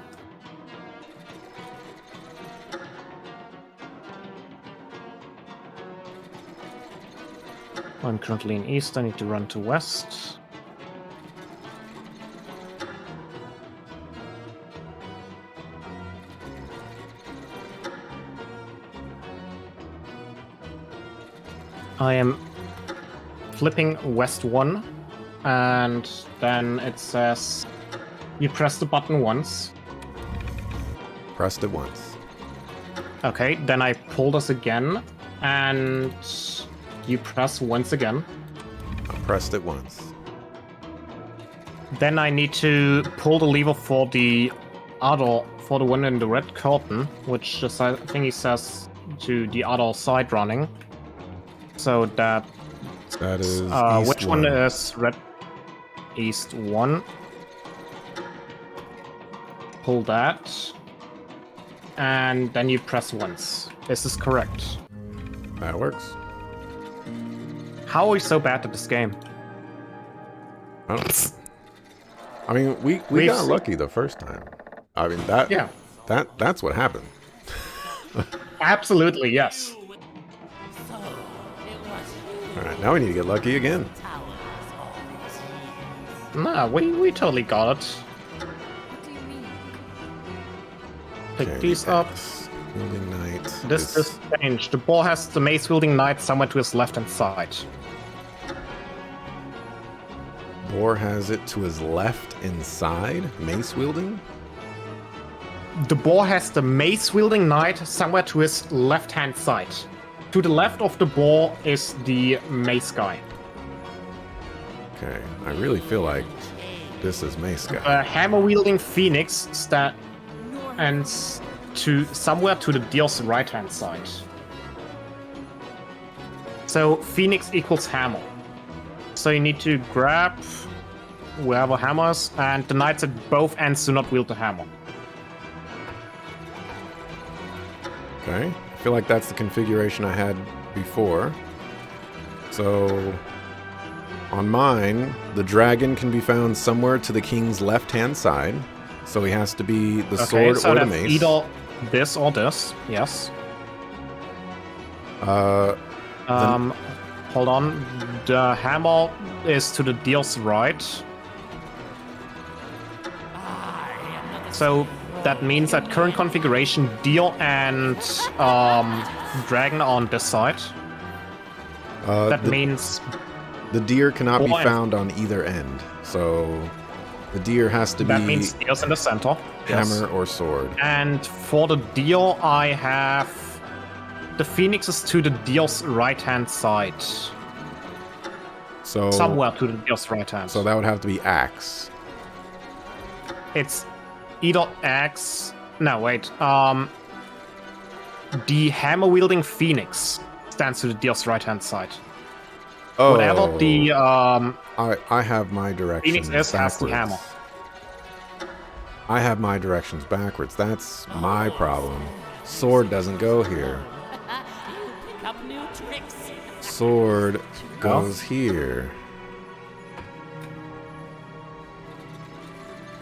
I'm currently in East, I need to run to West. I am flipping West 1, and then it says you press the button once. Pressed it once. Okay, then I pull this again, and you press once again. I pressed it once. Then I need to pull the lever for the one in the red curtain, which just, I think he says to the other side running. So that is which one is red? East 1. Pull that. And then you press once. This is correct. That works. How are we so bad at this game? I mean, we got lucky the first time. I mean, that's what happened. Absolutely, yes. So, it was you All right, now we need to get lucky again. towers all these years. Nah, we totally got it. What do you mean? Pick Okay, these up. Wielding Knight. This is changed. The ball has the mace-wielding knight somewhere to his left-hand side. Boar has it to his left inside. Mace wielding. The boar has the mace-wielding knight somewhere to his left-hand side. To the left of the boar is the mace guy. Okay, I really feel like this is Mace guy. A hammer-wielding phoenix and to somewhere to the deal's right-hand side. So phoenix equals hammer. So you need to grab wherever hammer is, and the knights at both ends do not wield the hammer. Okay, I feel like that's the configuration I had before. So on mine, the dragon can be found somewhere to the king's left-hand side. So he has to be the sword so or the that's mace. either this or this, yes. Hold on. The hammer is to the deal's right. So that means that current configuration, deal and dragon are on this side. That means the deer cannot be Boar and- found on either end. So the deer has to that be means deal's in the center. hammer Yes. or sword. And for the deal, I have the phoenix is to the deal's right-hand side. So Somewhere to the deal's right-hand. So that would have to be axe. It's either axe. No, wait. The hammer-wielding phoenix stands to the deal's right-hand side. Oh, Whatever the I have my directions phoenix is has the backwards. hammer. I have my directions backwards. That's my problem. Sword doesn't go here. Pick up new tricks. Sword goes here.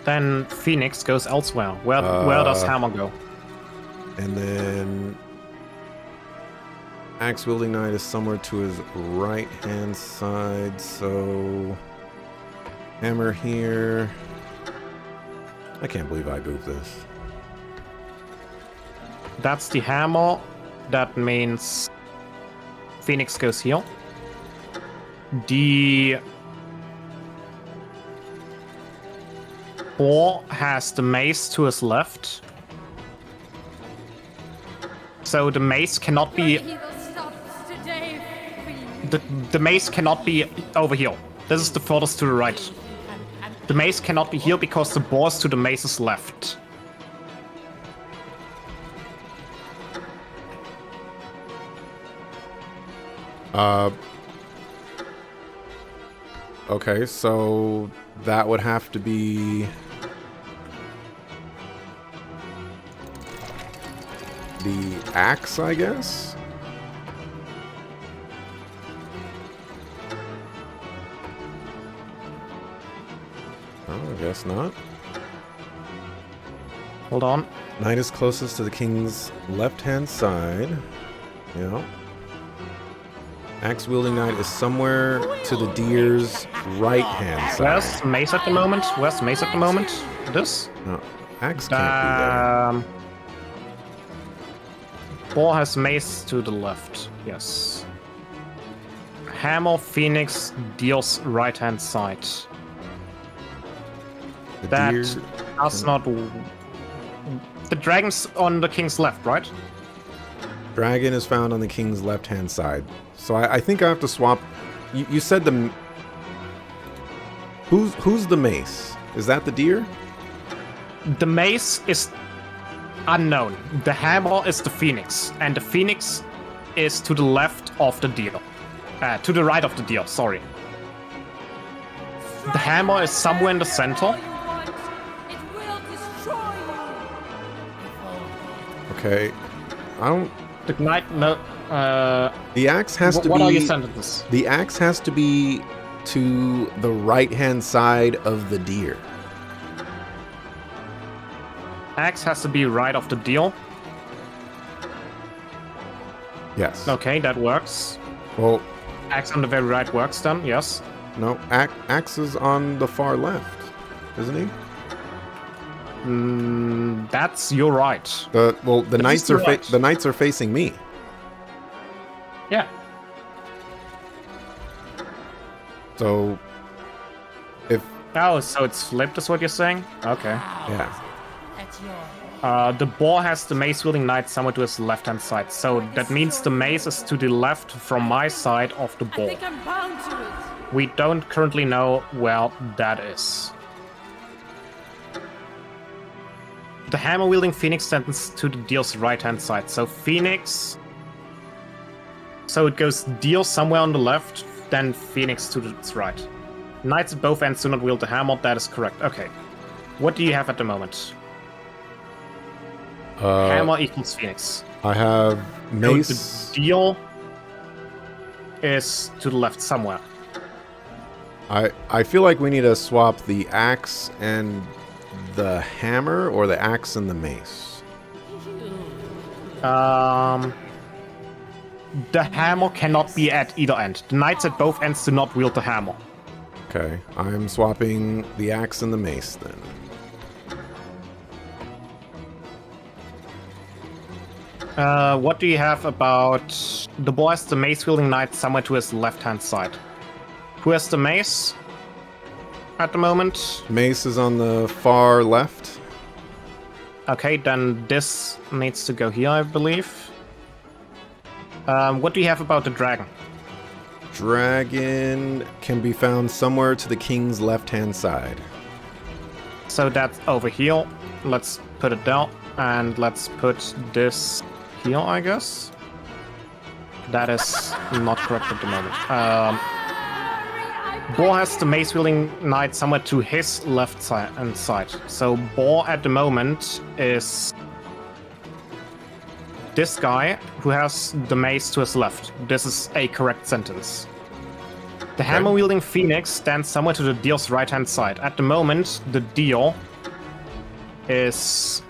Then phoenix goes elsewhere. Where does hammer go? And then axe wielding knight is somewhere to his right hand side, so hammer here. I can't believe I goofed this. That's the hammer. That means phoenix goes here. The boar has the mace to his left. So the mace cannot be He will stop today, fiend. the mace cannot be over here. This is the furthest to the right. The mace cannot be here because the boar is to the mace's left. Okay, so that would have to be the axe, I guess? Oh, I guess not. Hold on. Knight is closest to the king's left-hand side. Yeah. Axe-wielding knight is somewhere to the deer's right-hand side. Where's mace at the moment? Where's mace at the moment? This? No, axe can't be there. Boar has mace to the left. Yes. Hammer, phoenix, deal's right-hand side. The That deer, does not. The dragon's on the king's left, right? dragon is found on the king's left-hand side. So I think I have to swap. You said the. Who's the mace? Is that the deer? The mace is unknown. The hammer is the phoenix, and the phoenix is to the left of the deer. To the right of the deer, sorry. The hammer is somewhere in the center. All you want. It will destroy you. Okay. I don't. The knight, no. The axe has to What be. are your sentences? The axe has to be to the right-hand side of the deer. Axe has to be right of the deer. Yes. Okay, that works. Well, Axe on the very right works then, yes. no. Axe is on the far left, isn't he? That's your right. The But knights he's are right. the knights are facing me. Yeah. So if Oh, so it's flipped is what you're saying? Okay. yeah. At your The boar has the mace-wielding knight somewhere to his left-hand side. So that means the mace is to the left from my side of the I boar. think I'm bound to it. We don't currently know where that is. The hammer-wielding Phoenix sentence to the deal's right-hand side. So Phoenix... So it goes deal somewhere on the left, then Phoenix to its right. Knights at both ends do not wield the hammer, that is correct. Okay. What do you have at the moment? Hammer equals Phoenix. I have So mace. the deal is to the left somewhere. I feel like we need to swap the axe and the hammer, or the axe and the mace. The hammer cannot be at either end. The knights at both ends do not wield the hammer. Okay, I'm swapping the axe and the mace then. What do you have about the boy has the mace-wielding knight somewhere to his left-hand side? Who has the mace at the moment? Mace is on the far left. Okay, then this needs to go here, I believe. What do you have about the dragon? Dragon can be found somewhere to the king's left-hand side. So that's over here. Let's put it down, and let's put this here, I guess. That is not correct at the moment. Boar has the mace-wielding knight somewhere to his left side. So Boar at the moment is this guy who has the mace to his left. This is a correct sentence. The hammer-wielding Phoenix stands somewhere to the deal's right-hand side. At the moment, the deal is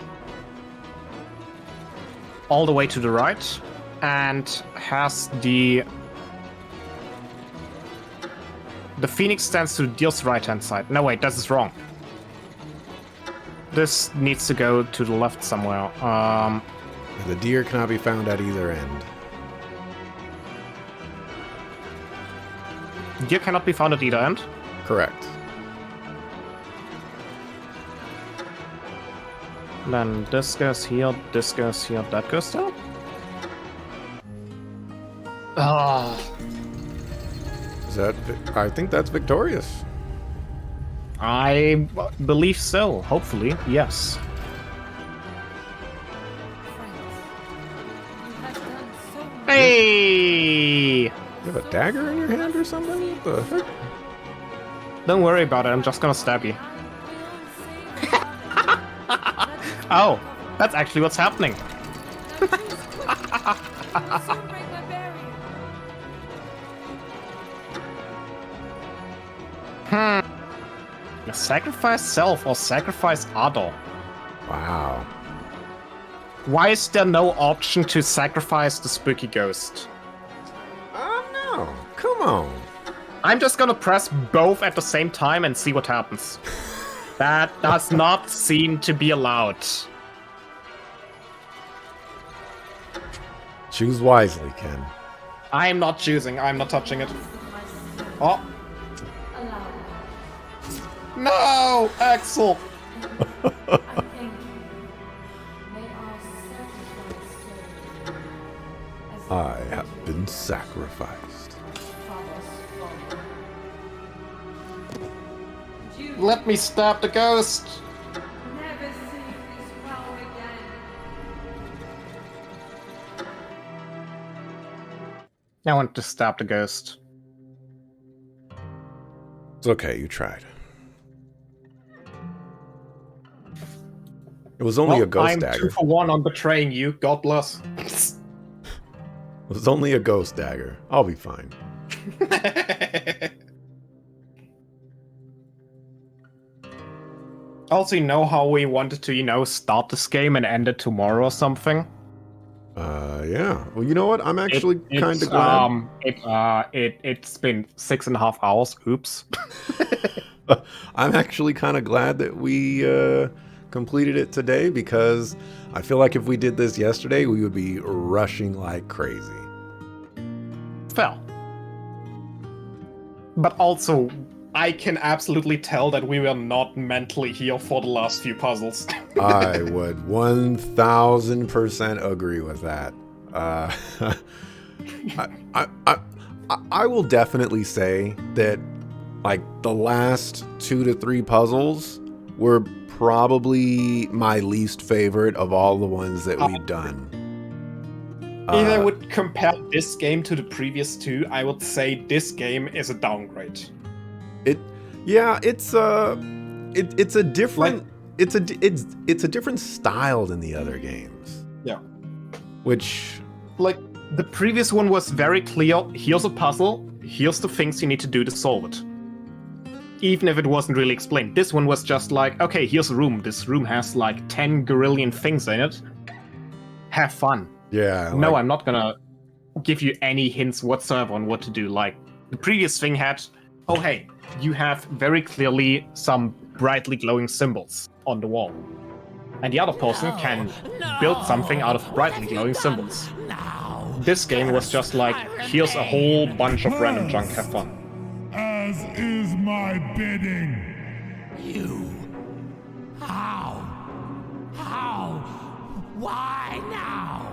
all the way to the right and has the Phoenix stands to the deal's right-hand side. No, wait, this is wrong. This needs to go to the left somewhere. The deer cannot be found at either end. Deer cannot be found at either end. Correct. Then this goes here, that goes down. Ah, Is that? I think that's victorious. I believe so. Hopefully, yes. Friends, you have done so much. Hey! You have a dagger in your hand or something? What the heck? Don't worry about it. I'm just gonna stab you. Oh, that's actually what's happening. Soon break my barrier. Sacrifice self or sacrifice other. Wow. Why is there no option to sacrifice the spooky ghost? Oh no! Come on. I'm just gonna press both at the same time and see what happens. That does not seem to be allowed. Choose wisely, Ken. I'm not choosing. I'm not touching it. Oh. No, Axel. I thank you. May our sacrifice serve as I have been sacrificed. fathers follow. Let me stab the ghost! Never see this power again. I want to stab the ghost. It's okay, you tried. It was only a ghost I'm dagger. 2 for 1 on betraying you. God bless. It was only a ghost dagger. I'll be fine. Also, you know how we wanted to, start this game and end it tomorrow or something? Yeah. Well, you know what? I'm actually kind of glad. It's been 6.5 hours. Oops. I'm actually kind of glad that we completed it today, because I feel like if we did this yesterday, we would be rushing like crazy. Fair. But also, I can absolutely tell that we were not mentally here for the last few puzzles. I would 1000% agree with that. I will definitely say that, like, the last 2 to 3 puzzles were probably my least favorite of all the ones that we've done. If I would compare this game to the previous 2, I would say this game is a downgrade. It's a different it's a different style than the other games. Yeah. Which, like, the previous one was very clear. Here's a puzzle. Here's the things you need to do to solve it. Even if it wasn't really explained. This one was just like, okay, here's a room. This room has like 10 gorillion things in it. Have fun. yeah. No, like- I'm not gonna give you any hints whatsoever on what to do. Like, the previous thing had, oh hey, you have very clearly some brightly glowing symbols on the wall. And the other person can build something out of brightly glowing symbols. Now, This game was just like, here's a whole bunch of random junk, have fun. As is my bidding. you. How? How? Why now?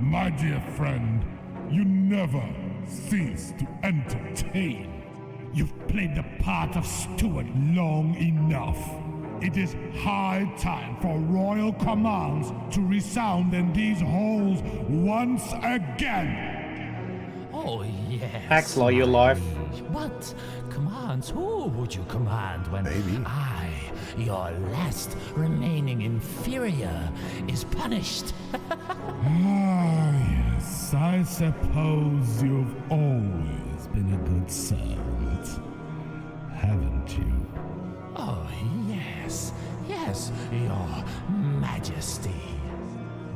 My dear friend, you never cease to entertain. You've played the part of Stuart long enough. It is high time for royal commands to resound in these halls once again. Oh, yes. Axel, are you alive? What commands? Who would you command when Maybe. I, your last remaining inferior, is punished? Ah, yes, I suppose you've always been a good servant, haven't you? Oh, yes. Yes, your majesty.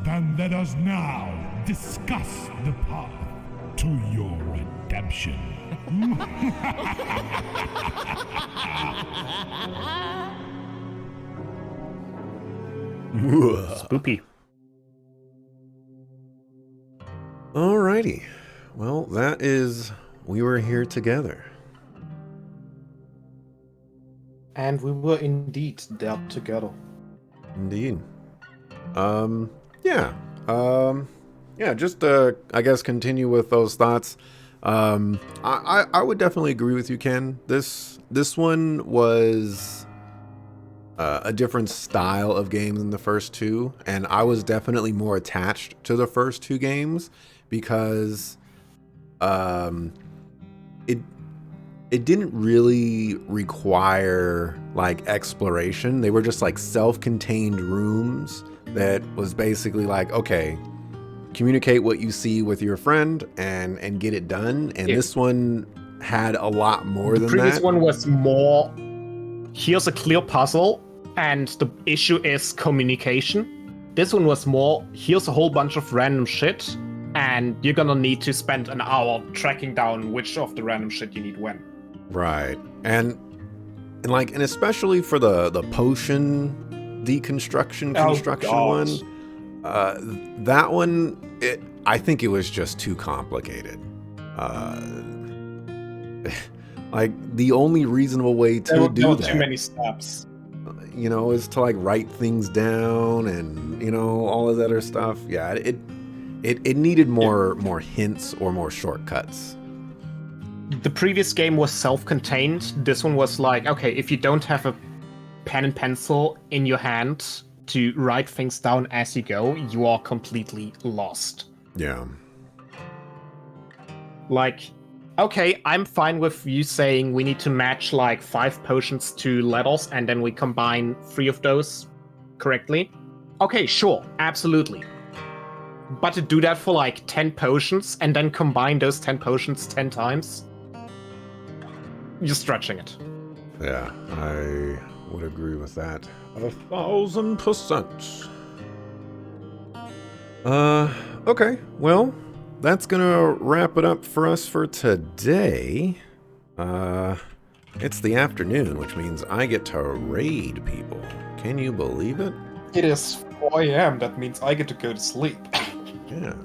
Then let us now discuss the path to your redemption. Spoopy. Alrighty. Well, that is We Were Here Together. And we were indeed there together. Indeed. Yeah. Just I guess continue with those thoughts. I would definitely agree with you, Ken. This one was a different style of game than the first 2, and I was definitely more attached to the first 2 games because it didn't really require like exploration. They were just like self-contained rooms that was basically like, okay, communicate what you see with your friend and get it done. And Yeah. this one had a lot more The than previous that. one was more, here's a clear puzzle, and the issue is communication. This one was more, here's a whole bunch of random shit, and you're gonna need to spend an hour tracking down which of the random shit you need when. Right. And especially for the potion deconstruction construction God. one, that one, I think it was just too complicated. Like the only reasonable way to There do were that, too many steps. is to like write things down and all of that other stuff. Yeah, it needed more hints or more shortcuts. the previous game was self-contained. This one was like, okay, if you don't have a pen and pencil in your hand to write things down as you go, you are completely lost. Yeah. Like, okay, I'm fine with you saying we need to match like 5 potions to letters and then we combine 3 of those correctly. Okay, sure, absolutely. But to do that for like 10 potions and then combine those 10 potions 10 times, you're stretching it. Yeah, I would agree with that 1,000%. Okay, well, that's gonna wrap it up for us for today. It's the afternoon, which means I get to raid people. Can you believe it? It is 4 AM, that means I get to go to sleep. Yeah.